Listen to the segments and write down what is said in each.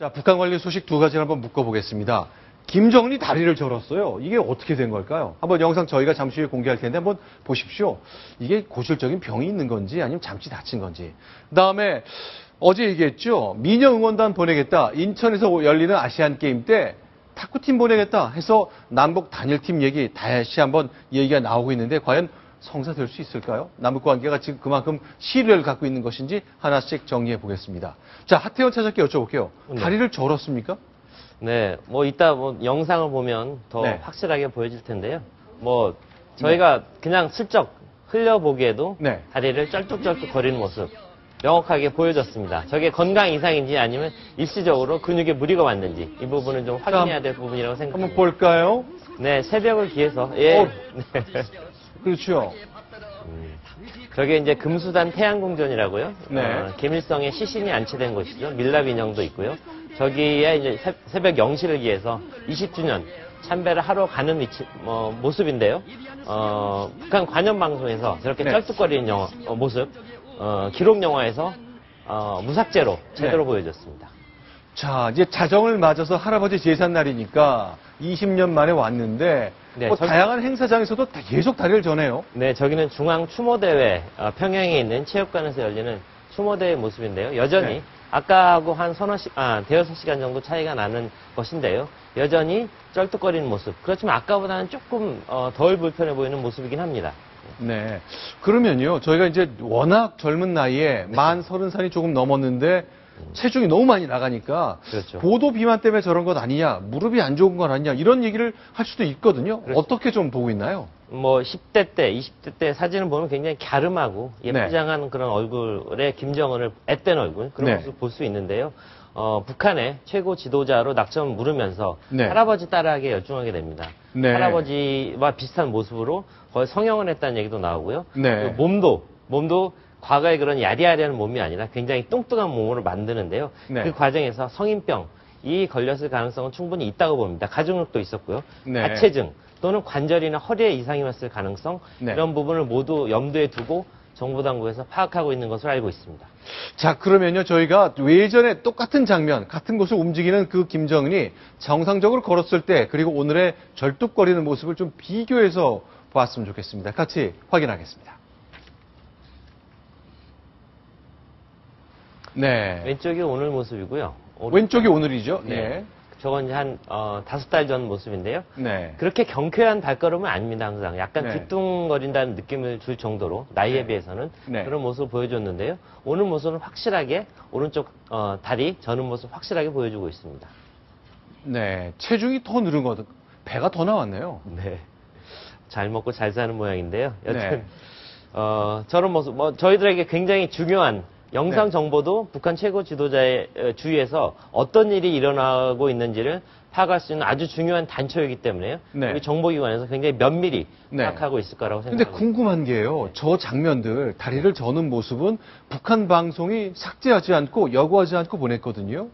자, 북한 관련 소식 두 가지를 한번 묶어보겠습니다. 김정은이 다리를 절었어요. 이게 어떻게 된 걸까요? 한번 영상 저희가 잠시 후에 공개할 텐데 한번 보십시오. 이게 고질적인 병이 있는 건지 아니면 잠시 다친 건지. 그다음에 어제 얘기했죠. 미녀 응원단 보내겠다. 인천에서 열리는 아시안 게임 때 탁구팀 보내겠다 해서 남북 단일팀 얘기 다시 한번 얘기가 나오고 있는데 과연 성사될 수 있을까요? 남북 관계가 지금 그만큼 시류를 갖고 있는 것인지 하나씩 정리해 보겠습니다. 자, 하태원 차장께 여쭤볼게요. 다리를 절었습니까? 네, 이따 영상을 보면 더 네. 확실하게 보여질 텐데요. 저희가 그냥 슬쩍 흘려보기에도 네. 다리를 쩔뚝쩔뚝 거리는 모습 명확하게 보여졌습니다. 저게 건강 이상인지 아니면 일시적으로 근육에 무리가 왔는지 이 부분은 좀 확인해야 될 부분이라고 생각합니다. 한번 볼까요? 네, 새벽을 기해서 예. 네. 그렇죠. 저게 이제 금수단 태양궁전이라고요. 네. 계밀성에 시신이 안치된 곳이죠. 밀랍 인형도 있고요. 저기에 이제 새벽 0시를 기해서 20주년 참배를 하러 가는 모습인데요. 북한 관영 방송에서 저렇게 네. 쩔뚝거리는 모습, 기록 영화에서 무삭제로 제대로 네. 보여줬습니다. 자, 이제 자정을 맞아서 할아버지 제삿날이니까 20년 만에 왔는데 네, 다양한 행사장에서도 계속 다리를 저네요. 네, 저기는 중앙 추모대회 평양에 있는 체육관에서 열리는 추모대회 모습인데요. 여전히 네. 아까하고 한 대여섯 시간 정도 차이가 나는 것인데요. 여전히 쩔뚝거리는 모습. 그렇지만 아까보다는 조금 덜 불편해 보이는 모습이긴 합니다. 네. 그러면요, 저희가 이제 워낙 젊은 나이에 만 30살이 조금 넘었는데 체중이 너무 많이 나가니까 그렇죠. 고도 비만 때문에 저런 것 아니냐, 무릎이 안 좋은 건 아니냐 이런 얘기를 할 수도 있거든요. 그렇죠. 어떻게 좀 보고 있나요? 10대 때, 20대 때 사진을 보면 굉장히 갸름하고 예쁘장한 네. 그런 얼굴에 김정은을 앳된 얼굴 그런 네. 모습을 볼 수 있는데요. 북한의 최고 지도자로 낙점을 물으면서 네. 할아버지 딸에게 열중하게 됩니다. 네. 할아버지와 비슷한 모습으로 거의 성형을 했다는 얘기도 나오고요. 네. 몸도 과거의 그런 야리야리한 몸이 아니라 굉장히 뚱뚱한 몸으로 만드는데요. 네. 그 과정에서 성인병이 걸렸을 가능성은 충분히 있다고 봅니다. 가족력도 있었고요. 네. 하체증 또는 관절이나 허리에 이상이 왔을 가능성 네. 이런 부분을 모두 염두에 두고 정부 당국에서 파악하고 있는 것으로 알고 있습니다. 자, 그러면요, 저희가 예전에 똑같은 장면, 같은 곳을 움직이는 그 김정은이 정상적으로 걸었을 때, 그리고 오늘의 절뚝거리는 모습을 좀 비교해서 보았으면 좋겠습니다. 같이 확인하겠습니다. 네. 왼쪽이 오늘 모습이고요. 왼쪽이 오늘이죠. 네. 네. 저건 이제 한 5달 전 모습인데요. 네. 그렇게 경쾌한 발걸음은 아닙니다. 항상 약간 네. 뒤뚱거린다는 느낌을 줄 정도로 나이에 네. 비해서는 네. 그런 모습을 보여줬는데요. 오늘 모습은 확실하게 오른쪽 다리 저는 모습 확실하게 보여주고 있습니다. 네. 체중이 더 늘은 것, 배가 더 나왔네요. 네, 잘 먹고 잘 사는 모양인데요. 여튼 네. 저런 모습 저희들에게 굉장히 중요한 영상 네. 정보도 북한 최고 지도자의 주위에서 어떤 일이 일어나고 있는지를 파악할 수 있는 아주 중요한 단초이기 때문에요. 네. 우리 정보기관에서 굉장히 면밀히 네. 파악하고 있을 거라고 근데 생각합니다. 궁금한 게요. 저 장면들, 다리를 저는 모습은 북한 방송이 삭제하지 않고 여부하지 않고 보냈거든요.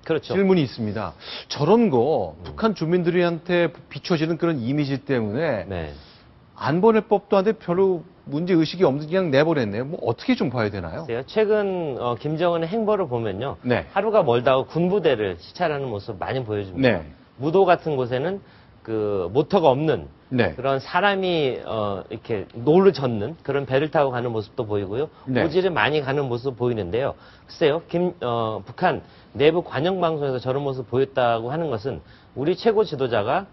그렇죠. 질문이 있습니다. 저런 거 북한 주민들한테 비춰지는 그런 이미지 때문에 네. 안 보낼 법도 한데 별로 문제 의식이 없는 그냥 내보냈네요. 어떻게 좀 봐야 되나요? 글쎄요. 최근 김정은의 행보를 보면요. 네. 하루가 멀다고 군부대를 시찰하는 모습 많이 보여줍니다. 네. 무도 같은 곳에는 그 모터가 없는 네. 그런 사람이 이렇게 노를 젓는 그런 배를 타고 가는 모습도 보이고요. 네. 오지를 많이 가는 모습 보이는데요. 글쎄요. 북한 내부 관영 방송에서 저런 모습 보였다고 하는 것은 우리 최고 지도자가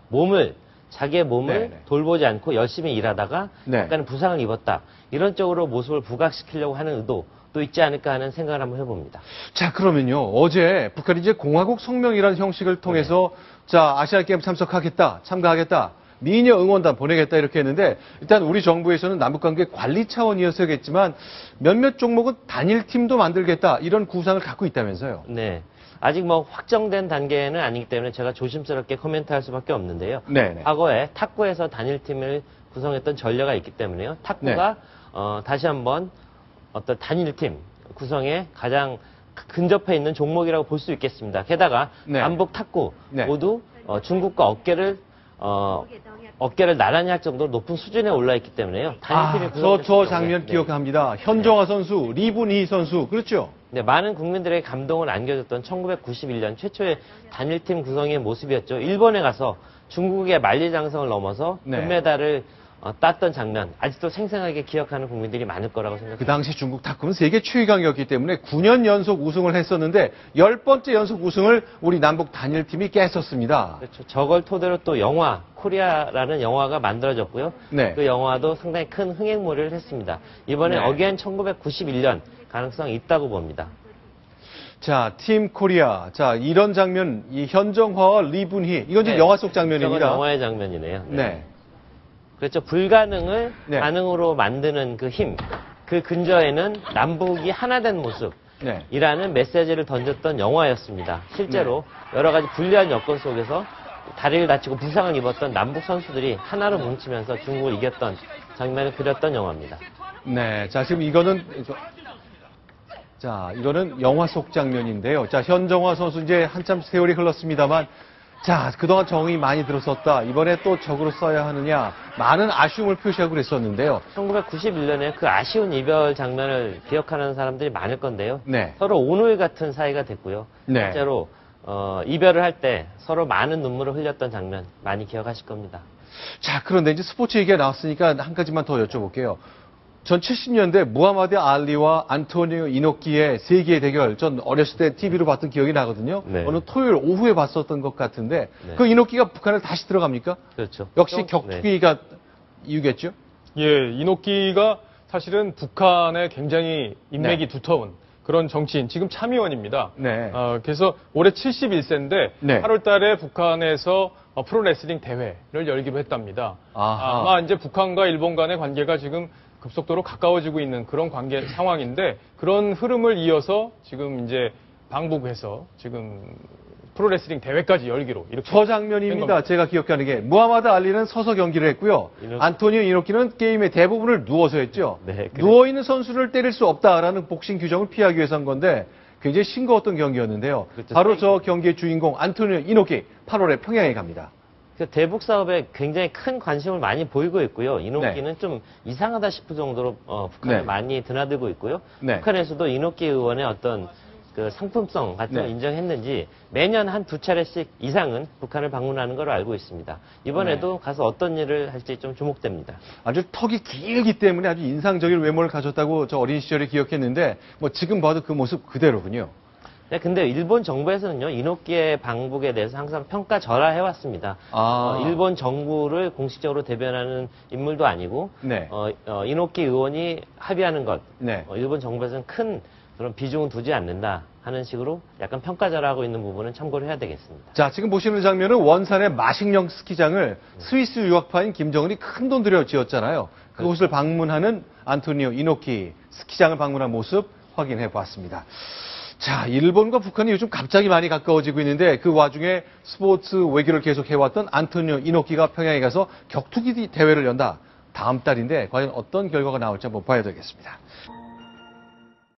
자기의 몸을 네네. 돌보지 않고 열심히 일하다가 네. 약간의 부상을 입었다. 이런 쪽으로 모습을 부각시키려고 하는 의도도 있지 않을까 하는 생각을 한번 해봅니다. 자, 그러면요. 어제 북한이 이제 공화국 성명이라는 형식을 통해서 자, 아시안게임 참가하겠다. 미녀 응원단 보내겠다 이렇게 했는데 일단 우리 정부에서는 남북관계 관리 차원이었겠지만 몇몇 종목은 단일팀도 만들겠다 이런 구상을 갖고 있다면서요. 네. 아직 확정된 단계는 아니기 때문에 제가 조심스럽게 코멘트할 수밖에 없는데요. 네네. 과거에 탁구에서 단일팀을 구성했던 전례가 있기 때문에요. 탁구가 다시 한번 어떤 단일팀 구성에 가장 근접해 있는 종목이라고 볼 수 있겠습니다. 게다가 네. 남북 탁구 네. 모두 중국과 어깨를 나란히 할 정도로 높은 수준에 올라 있기 때문에요. 단일팀이 저 구성됐을 경우에, 장면 네. 기억합니다. 현정화 선수, 리분희 선수, 그렇죠? 네, 많은 국민들에게 감동을 안겨줬던 1991년 최초의 단일팀 구성의 모습이었죠. 일본에 가서 중국의 만리장성을 넘어서 네. 금메달을 땄던 장면, 아직도 생생하게 기억하는 국민들이 많을 거라고 그 생각합니다. 당시 중국 탁구는 세계 최강이었기 때문에 9년 연속 우승을 했었는데 10번째 연속 우승을 우리 남북 단일팀이 깼었습니다. 그렇죠. 저걸 토대로 또 영화, 코리아라는 영화가 만들어졌고요. 네. 그 영화도 상당히 큰 흥행몰이를 했습니다. 이번에 네. 어게인 1991년 가능성이 있다고 봅니다. 자, 팀 코리아. 자, 이런 장면, 이 현정화와 리분희. 이건 이제 네. 영화 속 장면입니다. 저건 영화의 장면이네요. 네. 그렇죠. 불가능을 네. 가능으로 만드는 그 힘, 그 근저에는 남북이 하나된 모습. 네. 이라는 메시지를 던졌던 영화였습니다. 실제로 여러 가지 불리한 여건 속에서 다리를 다치고 부상을 입었던 남북 선수들이 하나로 뭉치면서 중국을 이겼던 장면을 그렸던 영화입니다. 네. 자, 지금 이거는 영화 속 장면인데요. 자, 현정화 선수 이제 한참 세월이 흘렀습니다만 자, 그동안 정이 많이 들었었다. 이번에 또 적으로 써야 하느냐. 많은 아쉬움을 표시하고 그랬었는데요. 1991년에 그 아쉬운 이별 장면을 기억하는 사람들이 많을 건데요. 네. 서로 오누이 같은 사이가 됐고요. 네. 실제로 이별을 할 때 서로 많은 눈물을 흘렸던 장면 많이 기억하실 겁니다. 자, 그런데 이제 스포츠 얘기가 나왔으니까 한 가지만 더 여쭤볼게요. 전 70년대 무하마드 알리와 안토니오 이노키의 세계의 대결, 전 어렸을 때 TV로 봤던 기억이 나거든요. 네. 어느 토요일 오후에 봤었던 것 같은데, 네. 그 이노키가 북한을 다시 들어갑니까? 그렇죠. 역시 네. 격투기가 이유겠죠? 예, 이노키가 사실은 북한에 굉장히 인맥이 네. 두터운 그런 정치인, 지금 참의원입니다. 네. 그래서 올해 71세인데 네. 8월 달에 북한에서 프로레슬링 대회를 열기로 했답니다. 아하. 아마 이제 북한과 일본 간의 관계가 지금 급속도로 가까워지고 있는 그런 관계 상황인데 그런 흐름을 이어서 지금 이제 방북해서 지금 프로레슬링 대회까지 열기로 이렇게 저 된 장면입니다. 겁니다. 제가 기억하는 게. 무하마드 알리는 서서 경기를 했고요. 안토니오 이노키는 게임의 대부분을 누워서 했죠. 네, 그래. 누워있는 선수를 때릴 수 없다라는 복싱 규정을 피하기 위해서 한 건데 굉장히 싱거웠던 경기였는데요. 그렇죠. 바로 저 경기의 주인공 안토니오 이노키 8월에 평양에 갑니다. 그 대북 사업에 굉장히 큰 관심을 많이 보이고 있고요. 이노키는 좀 이상하다 싶을 정도로 북한에 네. 많이 드나들고 있고요. 네. 북한에서도 이노키 의원의 어떤 그 상품성 같은 걸 네. 인정했는지 매년 한 2차례씩 이상은 북한을 방문하는 걸로 알고 있습니다. 이번에도 네. 가서 어떤 일을 할지 좀 주목됩니다. 아주 턱이 길기 때문에 아주 인상적인 외모를 가졌다고 저 어린 시절에 기억했는데 뭐 지금 봐도 그 모습 그대로군요. 네, 근데 일본 정부에서는요, 이노키의 방북에 대해서 항상 평가절하해왔습니다. 일본 정부를 공식적으로 대변하는 인물도 아니고, 네. 이노키 의원이 합의하는 것, 네. 일본 정부에서는 큰 그런 비중은 두지 않는다 하는 식으로 약간 평가절하고 있는 부분은 참고를 해야 되겠습니다. 자, 지금 보시는 장면은 원산의 마식령 스키장을 스위스 유학파인 김정은이 큰 돈 들여 지었잖아요. 그곳을 방문하는 안토니오 이노키 스키장을 방문한 모습 확인해 보았습니다. 자, 일본과 북한이 요즘 갑자기 많이 가까워지고 있는데 그 와중에 스포츠 외교를 계속 해왔던 안토니오 이노키가 평양에 가서 격투기 대회를 연다. 다음 달인데 과연 어떤 결과가 나올지 한번 봐야 되겠습니다.